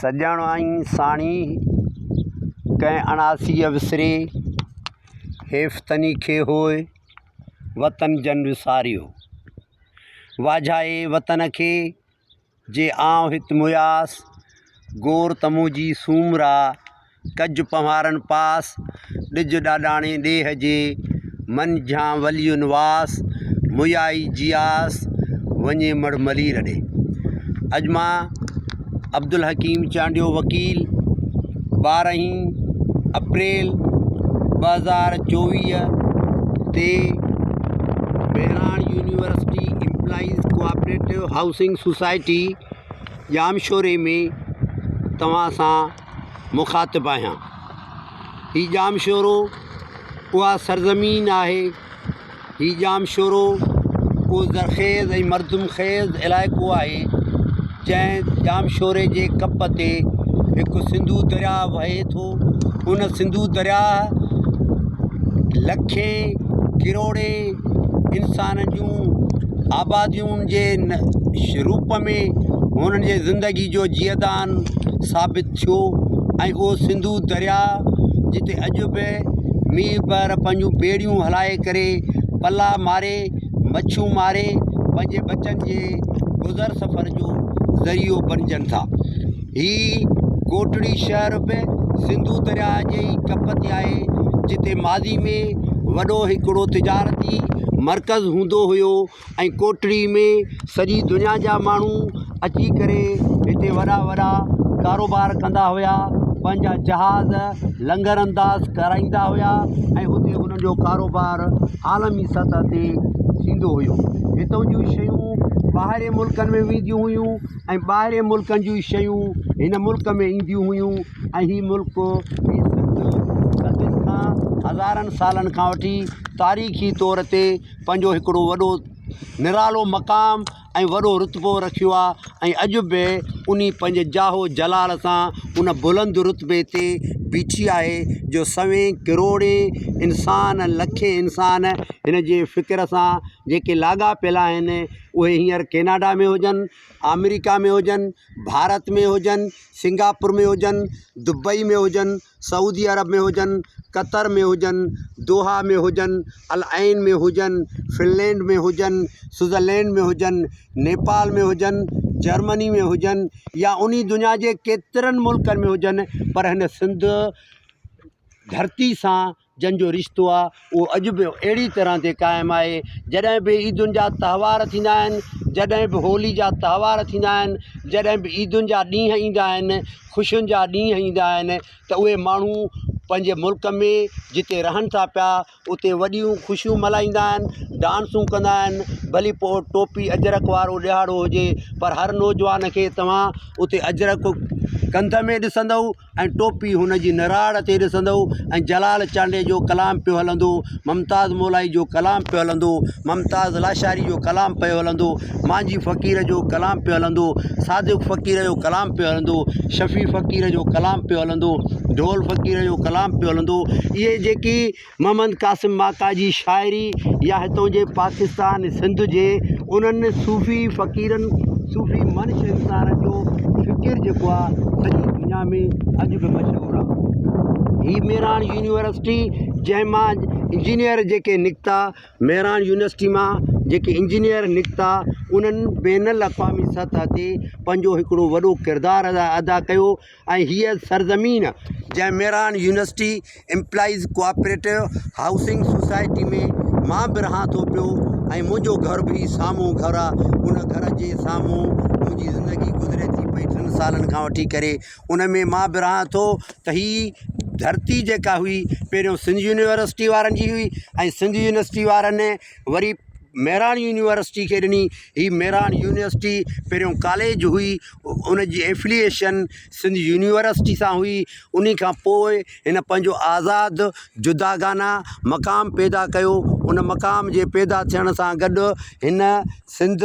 सजण आई साणी कंहिं अणासीअ विसरे, हेफ़तनी खे होए वतन जन विसारियो। वाझाए वतन खे जे आउं हित मुयास, गोर तमू जी सूमरा कज पवारन पास। ॾिज ॾाॾाणे ॾेह जे मन झा वलियुन वास, मुयाई जियास वञे मड़मली रॾे। अॼु मां अब्दुल हकीम चांडियो वकील 12 अप्रैल 2024 ते Bahran university employees cooperative housing society जामशोरे में तव्हां सां मुखातिब आहियां। ही जामशोरो उहा सरज़मीन आहे, ही जामशोरो उहो ज़रख़ेज़ ऐं मरदुमख़ेज़ इलाइक़ो आहे जंहिं जामशोरे जे कप ते हिकु सिंधू दरिया वहे थो। उन सिंधू दरिया लखे किरोड़े इंसान जूं आबादियुनि जे रूप में हुननि जे ज़िंदगी जो जियदान साबित थियो। ऐं उहो सिंधू दरिया जिते अॼु बि मींहुं ॿार पंहिंजूं ॿेड़ियूं हलाए करे पला मारे मच्छूं मारे पंहिंजे बचनि जे गुज़र सफ़र जो ज़रियो बणिजनि था। ही कोटड़ी शहर बि सिंधू दरिया जे ई कप ते आहे, जिते माज़ी में वॾो हिकिड़ो तिजारती मर्कज़ हूंदो हुयो ऐं कोटड़ी में सॼी दुनिया जा माण्हू अची करे हिते वॾा वॾा कारोबार कंदा हुया, पंहिंजा जहाज़ लंगर अंदाज़ कराईंदा हुया ऐं उते उन्हनि जो कारोबार आलमी सतह ते थींदो हुयो। हितां जूं शयूं ॿाहिरि मुल्कनि में वेंदियूं हुयूं ऐं ॿाहिरि मुल्कनि जूं शयूं हिन मुल्क में ईंदियूं हुयूं। ऐं हीउ मुल्क सदियुनि खां हज़ारनि सालनि खां वठी तारीख़ी तौर ते पंहिंजो हिकिड़ो वॾो निरालो मक़ाम ऐं वॾो रुतबो रखियो आहे ऐं अॼु बि उन पंहिंजे जाहो जलाल सां उन बुलंद रुतबे ते बीठी आहे जो सवें किरोड़े इंसान लखे इंसान हिन जे फ़िक्र सां जेके लाॻापियल आहिनि, उहे हींअर कैनेडा में हुजनि, अमेरिका में हुजनि, भारत में हुजनि, सिंगापुर में हुजनि, दुबई में हुजनि, सऊदी अरब में हुजनि, कतर में हुजनि, दोहा में हुजनि, अल ऐन में हुजनि, फिनलैंड में हुजनि, स्विट्ज़रलैंड में हुजनि, नेपाल में हुजनि, जर्मनी में हुजनि या उन दुनिया जे केतिरनि मुल्कनि में हुजनि, पर हिन सिंध धरती सां जंहिंजो रिश्तो आहे उहो अॼु बि अहिड़ी तरह ते क़ाइमु आहे। जॾहिं बि ईदुनि जा त्योहार थींदा आहिनि, जॾहिं बि होली जा त्योहार थींदा आहिनि, जॾहिं बि ईदुनि जा ॾींहं ईंदा आहिनि, ख़ुशियुनि जा ॾींहं ईंदा आहिनि, त उहे माण्हू पंहिंजे मुल्क में जिते रहनि था पिया उते वॾियूं ख़ुशियूं मल्हाईंदा आहिनि, डांसूं कंदा आहिनि। भली पोइ टोपी अजरक वारो ॾियारो हुजे, पर हर नौजवान खे तव्हां उते अजरक कंध में ॾिसंदव ऐं टोपी हुनजी निराड़ ते ॾिसंदव ऐं जलाल चांडे जो कलाम पियो हलंदो, मुमताज़ मौलाई जो कलाम पियो हलंदो, मुमताज़ लाशारी जो कलाम पियो हलंदो, मांझी फ़क़ीर जो कलाम पियो हलंदो, सादिक़ फ़क़ीर जो कलाम पियो हलंदो, शफ़ी फ़क़ीर जो कलाम पियो हलंदो, ढोल फ़क़ीर जो कलाम पियो हलंदो। इहे जेकी मोहम्मद क़ासिम माका जी शाइरी या हितां जे पाकिस्तान सिंध जे उन्हनि सूफ़ी फ़क़ीरनि सूफ़ी मनुष्य इंसान जो फ़िकिर जेको आहे सॼी दुनिया में अॼु बि मशहूरु आहे। ही मेरान यूनिवर्सिटी जंहिं मां इंजीनियर जेके निकिता, मेरान यूनिवर्सिटी मां जेके इंजीनियर निकिता, उन्हनि बैनुल अक़वामी सतह ते पंहिंजो हिकिड़ो वॾो किरदारु अदा कयो। ऐं हीअ सरज़मीन जंहिं Mehran university employees cooperative housing society में मां बि रहां थो पियो ऐं मुंहिंजो घर बि साम्हूं घर आहे, उन घर जे साम्हूं मुंहिंजी ज़िंदगी गुज़रे थी पई 3 सालनि खां वठी करे उन में मां बि रहां थो। त ही धरती जेका हुई पहिरियों सिंध यूनिवर्सिटी वारनि जी हुई ऐं सिंध यूनिवर्सिटी वारनि वरी मेरान यूनिवर्सिटी खे ॾिनी। ही मेरान यूनिवर्सिटी पहिरियों कॉलेज हुई, उनजी एफिलिएशन सिंध यूनिवर्सिटी सां हुई। उन खां पोइ हिन पंहिंजो आज़ादु जुदागाना मक़ाम पैदा कयो। उन मक़ाम जे पैदा थियण सां गॾु हिन सिंध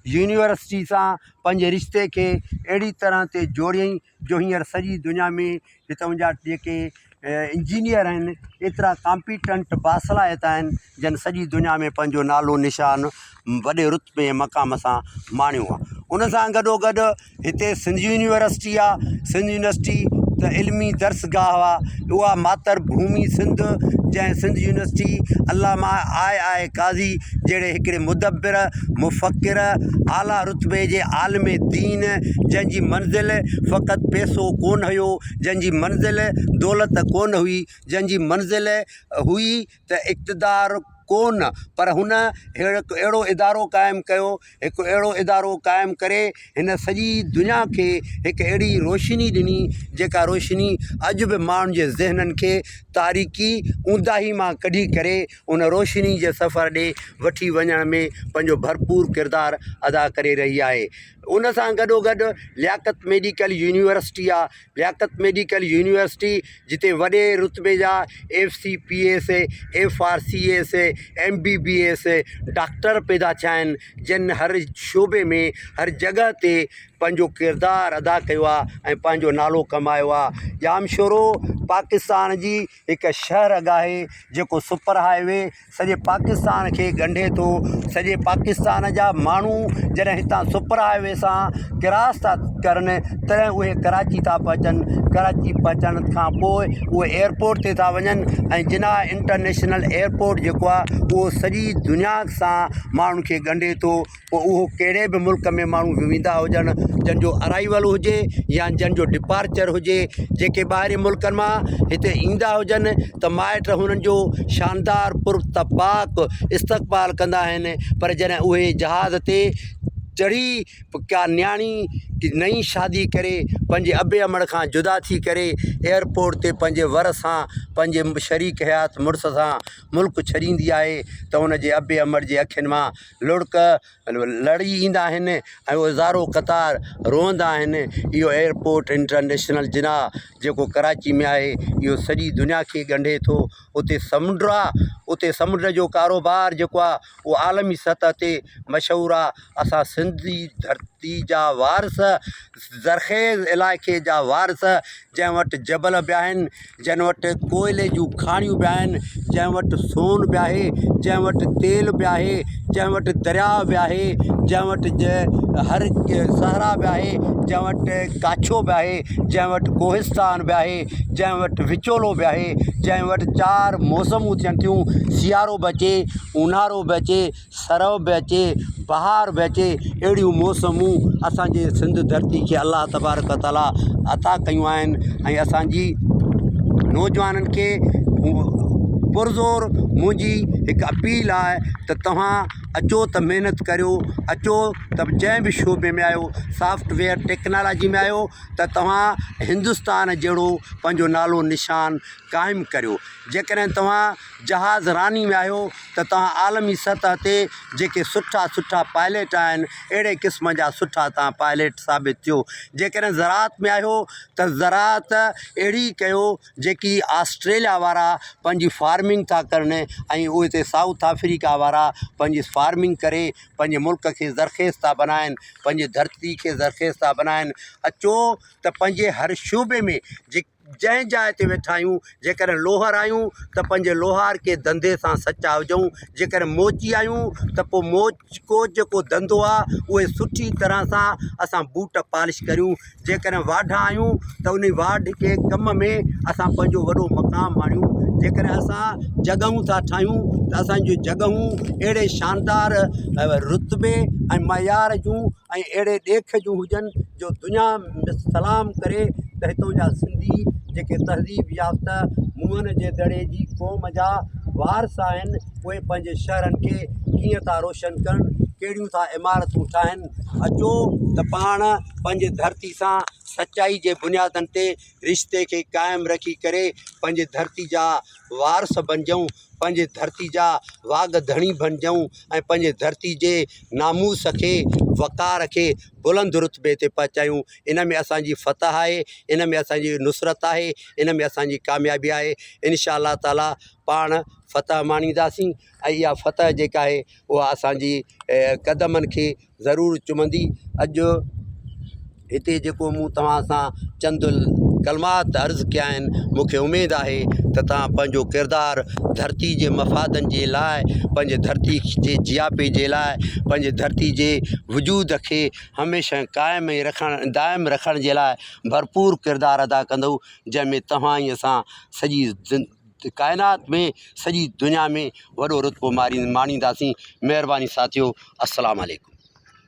यूनिवर्सिटी सां पंहिंजे रिश्ते खे अहिड़ी तरह ते जोड़ियईं जो हींअर सॼी दुनिया में हितां जा जेके इंजीनियर आहिनि, एतिरा कॉम्पिटेंट बासलायत आहिनि जन सॼी दुनिया में पंहिंजो नालो निशान वॾे रुतबे ऐं मक़ाम सां माणियो आहे। उन सां गॾोगॾु हिते सिंध यूनिवर्सिटी आहे। सिंध यूनिवर्सिटी त इल्मी दर्सगाह आहे, उहा मातृभूमि सिंध, जंहिं सिंध यूनिवर्सिटी अल्लामा आए काज़ी जहिड़े हिकिड़े मुदब्बिर मुफ़क्किर आला रुतबे जे आलिम दीन, जंहिंजी मंज़िल फ़क़ति पैसो कोन हुयो, जंहिंजी मंज़िल दौलत कोन हुई, जंहिंजी मंज़िल हुई त इक़्तिदार कोन, पर हुन अहिड़ो इदारो क़ाइमु कयो, हिकु अहिड़ो इदारो क़ाइमु करे हिन सॼी दुनिया खे हिकु अहिड़ी रोशनी ॾिनी जेका रोशनी अॼु बि माण्हुनि जे ज़हननि खे तारीख़ी ऊंदाही मां कढी करे उन रोशनी जे सफ़र ॾे वठी वञण में पंहिंजो भरपूर किरदारु अदा करे रही आहे। उन सां गॾोगॾु लियाक़त मेडिकल यूनिवर्सिटी आहे। लियाक़त मेडिकल यूनिवर्सिटी जिते वॾे रुतबे जा FCPS, FRCS, MBBS डॉक्टर पैदा थिया आहिनि, जिन हर शोबे में हर जॻह ते पंहिंजो किरदारु अदा कयो आहे ऐं पंहिंजो नालो कमायो आहे। जामशोरो पाकिस्तान जी हिकु शहर आहे जेको सुपर हाईवे सॼे पाकिस्तान खे ॻंढे थो। सॼे पाकिस्तान जा माण्हू जॾहिं हितां सुपर हाईवे सां क्रॉस था करनि तॾहिं उहे कराची था पहुचनि। कराची पहुचण खां पोइ उहे एयरपोर्ट ते था वञनि ऐं जिनाह इंटरनेशनल एयरपोर्ट जेको आहे उहो सॼी दुनिया सां माण्हुनि खे ॻंढे थो। पोइ उहो कहिड़े बि मुल्क में माण्हू वेंदा हुजनि, जंहिंजो अराइवल हुजे या जंहिंजो डिपार्चर हुजे, जेके ॿाहिरि मुल्कनि मां हिते ईंदा हुजनि त माइट हुननि जो शानदार पुरतपाक इस्तक़बाल कंदा आहिनि। पर जॾहिं उहे जहाज़ ते चढ़ी का न्याणी नई शादी करे पंहिंजे अबे अमड़ खां जुदा थी करे एयरपोर्ट ते पंहिंजे वर सां पंहिंजे शरीक हयात मुड़ुस सां मुल्क छॾींदी आहे त हुनजे अबे अमड़ जे अखियुनि मां लुड़क लड़ी ईंदा आहिनि ऐं उहे ज़ारो क़तार रोअंदा आहिनि। इहो एयरपोर्ट इंटरनेशनल जिनाह जेको कराची में आहे इहो सॼी दुनिया खे ॻंढे थो। उते समुंड आहे, उते समुंड जो कारोबार जेको आहे उहो आलमी सतह ते मशहूरु आहे। असां सिंधी धरती जा वारिस, ज़रख़ेज़ इलाइक़े जा वारिस, जंहिं वटि जबल बि आहिनि, जंहिं वटि कोयले जूं खाणियूं बि आहिनि, जंहिं वटि सोन बि आहे, जंहिं वटि तेल बि आहे, जंहिं वटि दरिया बि आहे, जंहिं वटि हर सहरा बि आहे, जंहिं वटि काछो बि आहे, जंहिं वटि कोहिस्तान बि आहे, जंहिं वटि विचोलो बि आहे, जंहिं वटि 4 मौसमूं थियनि थियूं, सियारो बि अचे, ऊन्हारो बि अचे, सरव बि अचे, बहार बि अचे। अहिड़ियूं मौसमूं असांजे सिंध धरती खे अलाह तबारक ताला अता कयूं आहिनि ऐं असांजी नौजवाननि खे पुरज़ोर मुंहिंजी हिकु अपील आहे त तव्हां अचो त महिनत करियो, अचो त जंहिं बि शोबे में आहियो, सॉफ्टवेयर टेक्नोलॉजी में आहियो त तव्हां हिंदुस्तान जहिड़ो पंहिंजो नालो निशान क़ाइमु करियो। जेकॾहिं तव्हां जहाज़ रानी में आहियो त तव्हां आलमी सतह ते जेके सुठा सुठा पायलट आहिनि अहिड़े क़िस्म जा सुठा तव्हां पायलट साबित थियो। जेकॾहिं ज़राअत में आहियो त ज़राअत अहिड़ी कयो जेकी ऑस्ट्रेलिया वारा पंहिंजी फार्मिंग था करनि ऐं उहे हिते साउथ अफ्रीका वारा पंहिंजी फार्मिंग करे पंहिंजे मुल्क खे ज़रख़ेज़ था बनाइनि, पंहिंजे धरती खे ज़रख़ेज़ था बनाइनि। अचो त पंहिंजे हर शोबे में जंहिं जाइ ते वेठा आहियूं, जेकॾहिं लोहार आहियूं त पंहिंजे लोहार के धंधे सां सचा हुजूं, जेकॾहिं मोची आहियूं त पोइ मोच को जेको धंधो आहे उहे सुठी तरह सां असां बूट पॉलिश करियूं। जेकॾहिं वाढा आहियूं त उन वाढ के कम में असां पंहिंजो वॾो मक़ाम आणियूं। जेकॾहिं असां जॻहूं था ठाहियूं त असांजूं जॻहूं अहिड़े शानदार रुतबे ऐं मयार जूं ऐं अहिड़े ॾेख जूं हुजनि जो दुनिया में सलाम करे त हितां जा सिंधी जेके तहज़ीब याफ़्ता मुंहनि जे दड़े जी क़ौम जा वारिस आहिनि उहे पंहिंजे शहरनि खे कीअं था रोशन कनि, कहिड़ियूं था इमारतूं ठाहिनि। अचो त पाण पंहिंजे धरती सां सचाई जे बुनियादनि ते रिश्ते खे क़ाइमु रखी करे पंहिंजे धरती जा वारिस बणिजूं, पंहिंजे धरती जा वाघ धणी बणिजूं ऐं पंहिंजे धरती जे नामूस खे वक़ार खे बुलंद रुतबे ते पहुचायूं। इन में असांजी फ़तह आहे, इन में असांजी नुसरत आहे, इन में असांजी कामयाबी आहे। इंशा अल्लाह ताला पाण फ़तह माणींदासीं ऐं इहा फ़तह जेका आहे उहा असांजी क़दमनि खे ज़रूरु चुमंदी। अॼु हिते जेको मूं तव्हां सां चंद कलमात अर्ज़ कया आहिनि। मूंखे उमेदु आहे त तव्हां पंहिंजो किरदारु धरती जे मफ़ादनि जे लाइ, पंहिंजे धरती जे जियापे जे लाइ, पंहिंजे धरती जे वजूद खे हमेशह दाइम रखण जे लाइ भरपूर किरदारु अदा कंदो, जंहिंमें तव्हां ऐं असां सॼी काइनात में, सॼी दुनिया में वॾो रुतबो माणींदासीं। महिरबानी साथियो, अस्सलाम वालेकुम।